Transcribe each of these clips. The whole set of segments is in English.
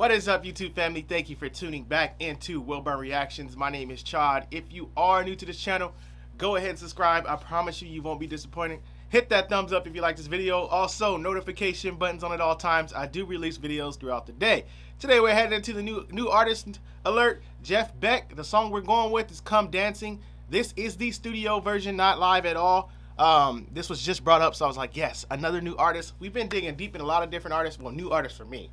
What is up, YouTube family? Thank you for tuning back into Wilburn Reactions. My name is Chad. If you are new to this channel, go ahead and subscribe. I promise you, you won't be disappointed. Hit that thumbs up if you like this video. Also, notification buttons on at all times. I do release videos throughout the day. Today, we're heading into the new artist alert, Jeff Beck. The song we're going with is Come Dancing. This is the studio version, not live at all. This was just brought up, so I was like, yes, another new artist. We've been digging deep in a lot of different artists. Well, new artists for me.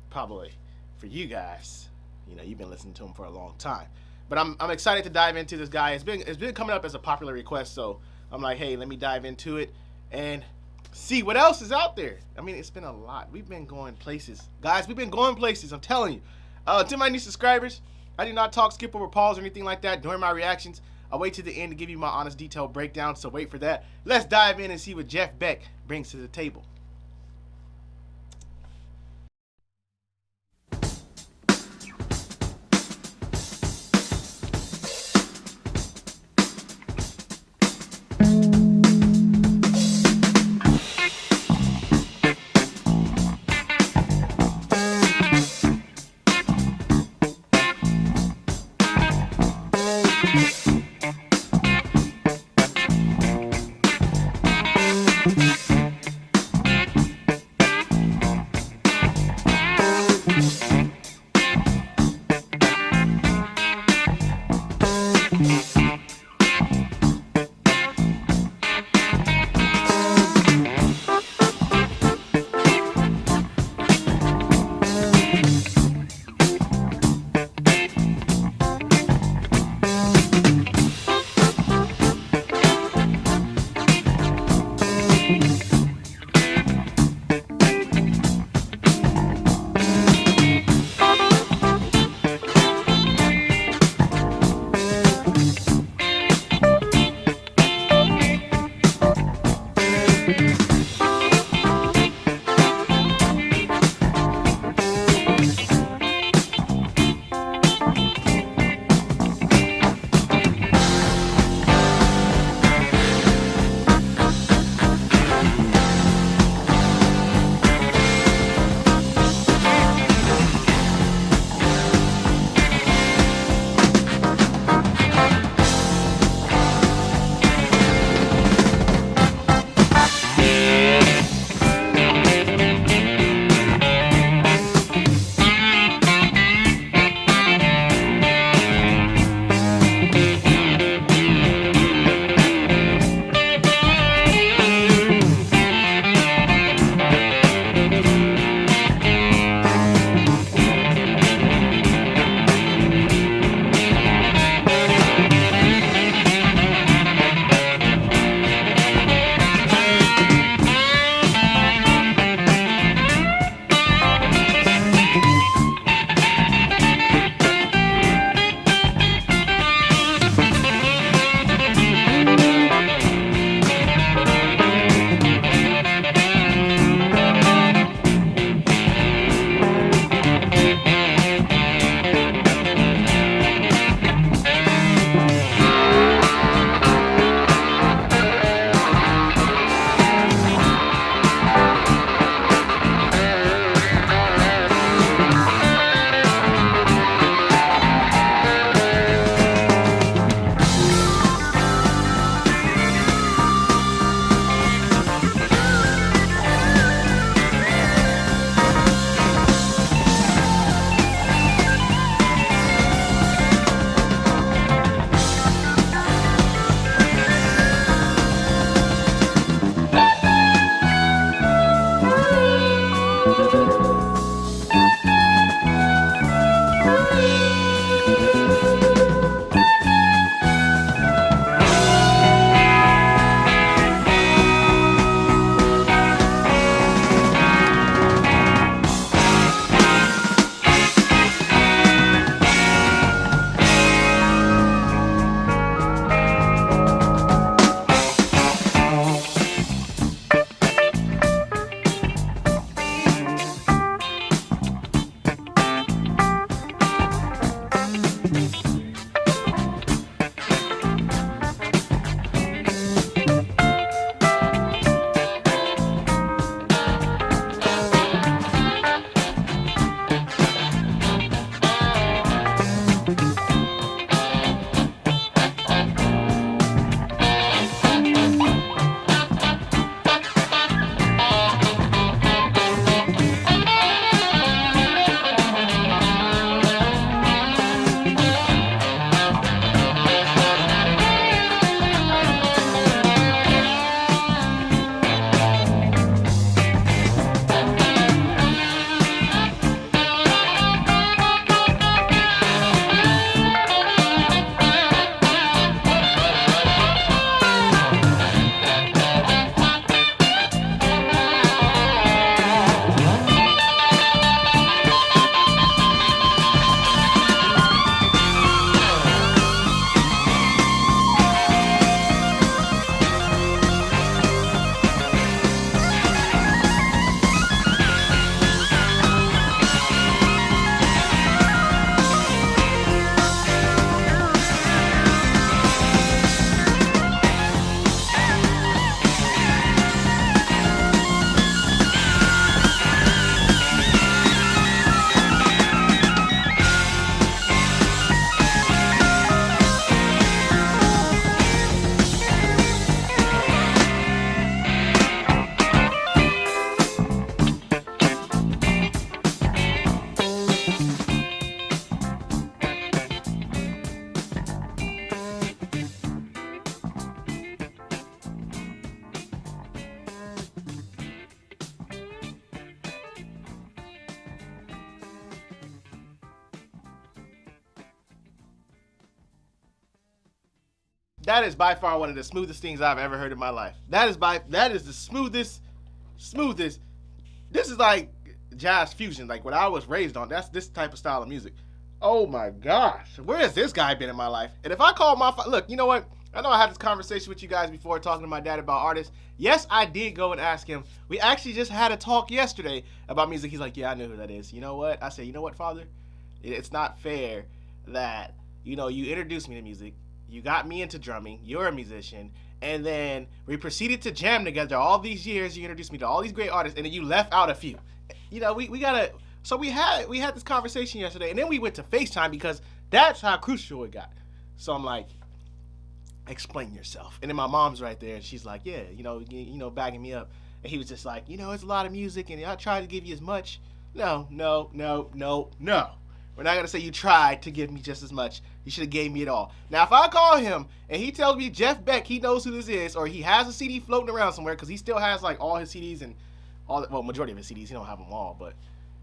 Probably for you guys, you know, you've been listening to him for a long time, but I'm excited to dive into this guy. It's been coming up as a popular request, so I'm like, hey, let me dive into it and see what else is out there. I mean, it's been a lot. We've been going places, guys. We've been going places. I'm telling you. To my new subscribers, I do not talk, skip over, pause, or anything like that during my reactions. I wait to the end to give you my honest, detailed breakdown. So wait for that. Let's dive in and see what Jeff Beck brings to the table. that is by far one of the smoothest things I've ever heard in my life. That is the smoothest. This is like jazz fusion, like what I was raised on. That's this type of style of music. Oh my gosh, where has this guy been in my life? And if I call my look, you know what? I know I had this conversation with you guys before talking to my dad about artists. Yes, I did go and ask him. We actually just had a talk yesterday about music. He's like, yeah, I know who that is. You know what? I said, you know what, Father? It's not fair that, you know, you introduced me to music. You got me into drumming. You're a musician. And then we proceeded to jam together all these years. You introduced me to all these great artists. And then you left out a few. You know, we got to... So we had this conversation yesterday. And then we went to FaceTime because that's how crucial it got. So I'm like... explain yourself. And then my mom's right there and she's like, yeah, you know, bagging me up. And he was just like, you know, it's a lot of music and I tried to give you as much. No. We're not gonna say you tried to give me just as much. You should have gave me it all. Now if I call him and he tells me Jeff Beck, he knows who this is, or he has a CD floating around somewhere, because he still has like all his CDs and majority of his CDs, he don't have them all, but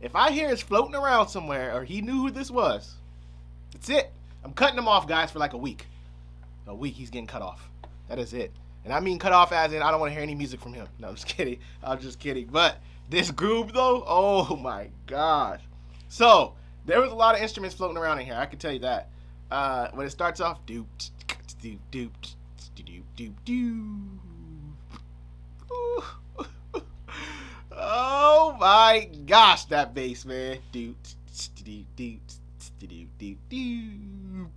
if I hear it's floating around somewhere or he knew who this was, that's it. I'm cutting him off, guys, for like a week. A week he's getting cut off. That is it. And I mean cut off as in I don't want to hear any music from him. No, I'm just kidding. But this group though, oh my gosh. So there was a lot of instruments floating around in here. I can tell you that. When it starts off, doop doop doop doop doop doop. Oh my gosh, that bass, man. Doop doop doop doop doop doop.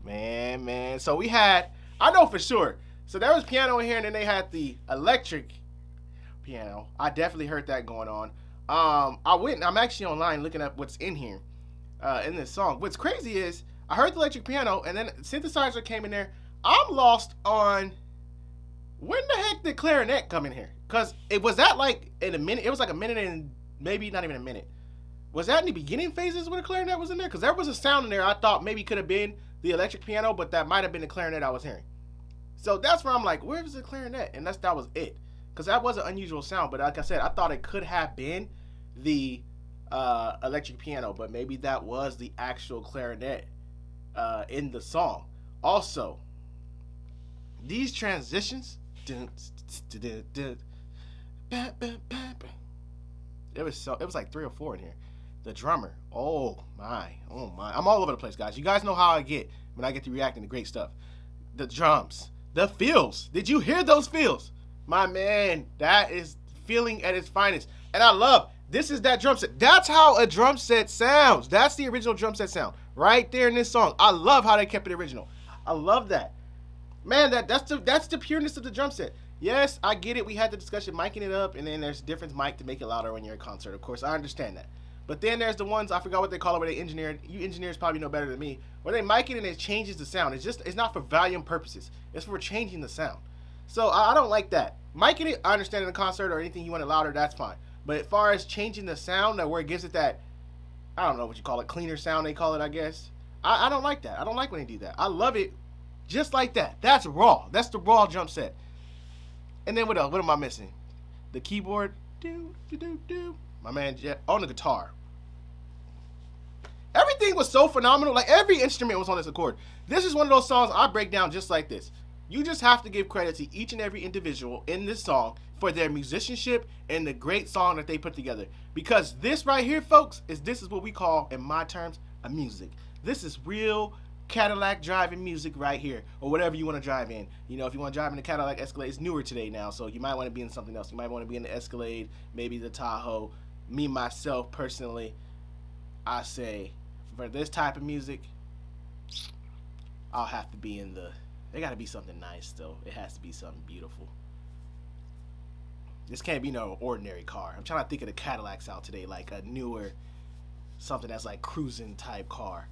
Man. So we had, I know for sure. So there was piano in here, and then they had the electric piano. I definitely heard that going on. I'm actually online looking up what's in here, in this song. What's crazy is I heard the electric piano, and then synthesizer came in there. I'm lost on when the heck did clarinet come in here? Cause it was that like in a minute. It was like a minute and maybe not even a minute. Was that in the beginning phases when the clarinet was in there? Cause there was a sound in there I thought maybe could have been the electric piano, but that might have been the clarinet I was hearing. So that's where I'm like, where was the clarinet? And that was it. Because that was an unusual sound. But like I said, I thought it could have been the electric piano, but maybe that was the actual clarinet in the song. Also, these transitions, it was like 3 or 4 in here. The drummer, oh my, I'm all over the place, guys. You guys know how I get when I get to reacting to great stuff. The drums, the fills. Did you hear those fills? My man, that is feeling at its finest. And I love, this is that drum set. That's how a drum set sounds. That's the original drum set sound right there in this song. I love how they kept it original. I love that. Man, that's the pureness of the drum set. Yes, I get it. We had the discussion miking it up, and then there's different mic to make it louder when you're in concert. Of course, I understand that. But then there's the ones, I forgot what they call it, where they engineered. You engineers probably know better than me. Where they mic it and it changes the sound. It's not for volume purposes. It's for changing the sound. So I don't like that. Miking it, I understand in a concert or anything you want it louder, that's fine. But as far as changing the sound, where it gives it that, I don't know what you call it, cleaner sound they call it, I guess. I don't like that. I don't like when they do that. I love it just like that. That's raw. That's the raw drum set. And then what else? What am I missing? The keyboard. My man Jeff on the guitar. Everything was so phenomenal. Like every instrument was on this accord. This is one of those songs I break down just like this. You just have to give credit to each and every individual in this song for their musicianship and the great song that they put together. Because this right here, folks, this is what we call, in my terms, a music. This is real Cadillac driving music right here, or whatever you want to drive in. You know, if you want to drive in the Cadillac Escalade, it's newer today now, so you might want to be in something else. You might want to be in the Escalade, maybe the Tahoe. Me, myself, personally, I say, for this type of music, I'll have to be in there got to be something nice, though. It has to be something beautiful. This can't be no ordinary car. I'm trying to think of the Cadillacs out today, like a newer, something that's like cruising type car.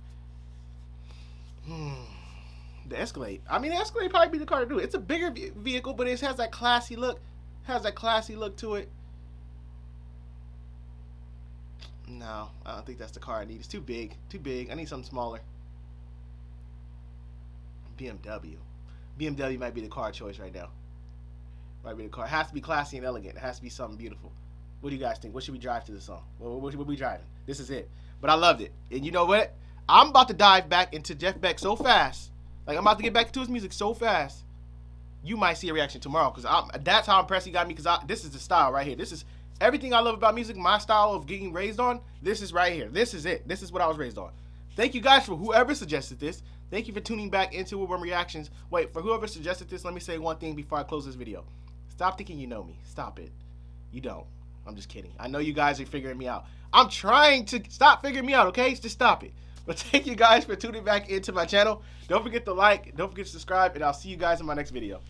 The Escalade. I mean, the Escalade probably be the car to do it. It's a bigger vehicle, but it has that classy look. To it. No, I don't think that's the car I need. It's too big. I need something smaller. BMW. BMW might be the car choice right now. Might be the car. It has to be classy and elegant. It has to be something beautiful. What do you guys think? What should we drive to this song? What should we driving? This is it. But I loved it. And you know what? I'm about to dive back into Jeff Beck so fast. Like, I'm about to get back into his music so fast. You might see a reaction tomorrow, because that's how impressed he got me, because this is the style right here. This is everything I love about music, my style of getting raised on. This is right here. This is it. This is what I was raised on. Thank you guys for whoever suggested this. Thank you for tuning back into Will Burn Reactions. Wait, for whoever suggested this, let me say one thing before I close this video. Stop thinking you know me. Stop it. You don't. I'm just kidding. I know you guys are figuring me out. I'm trying to stop figuring me out, okay? Just stop it. But thank you guys for tuning back into my channel. Don't forget to like, don't forget to subscribe, and I'll see you guys in my next video.